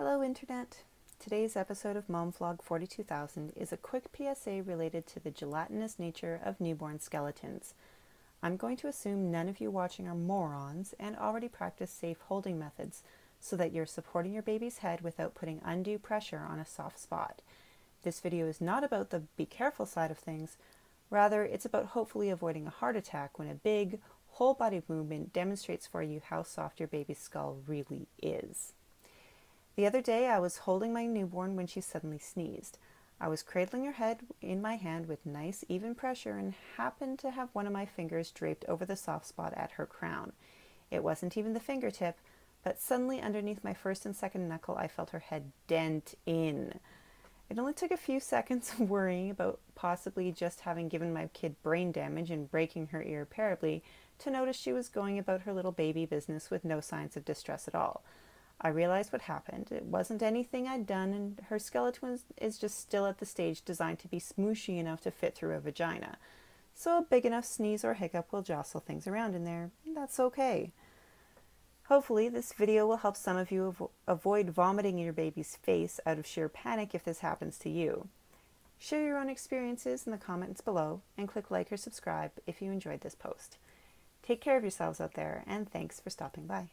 Hello Internet! Today's episode of Mom Vlog 42000 is a quick PSA related to the gelatinous nature of newborn skeletons. I'm going to assume none of you watching are morons and already practice safe holding methods so that you're supporting your baby's head without putting undue pressure on a soft spot. This video is not about the be careful side of things, rather it's about hopefully avoiding a heart attack when a big, whole body movement demonstrates for you how soft your baby's skull really is. The other day I was holding my newborn when she suddenly sneezed. I was cradling her head in my hand with nice even pressure and happened to have one of my fingers draped over the soft spot at her crown. It wasn't even the fingertip, but suddenly underneath my first and second knuckle I felt her head dent in. It only took a few seconds of worrying about possibly just having given my kid brain damage and breaking her irreparably to notice she was going about her little baby business with no signs of distress at all. I realized what happened. It wasn't anything I'd done, and her skeleton is just still at the stage designed to be smooshy enough to fit through a vagina. So a big enough sneeze or hiccup will jostle things around in there. That's okay. Hopefully this video will help some of you avoid vomiting in your baby's face out of sheer panic if this happens to you. Share your own experiences in the comments below and click like or subscribe if you enjoyed this post. Take care of yourselves out there, and thanks for stopping by.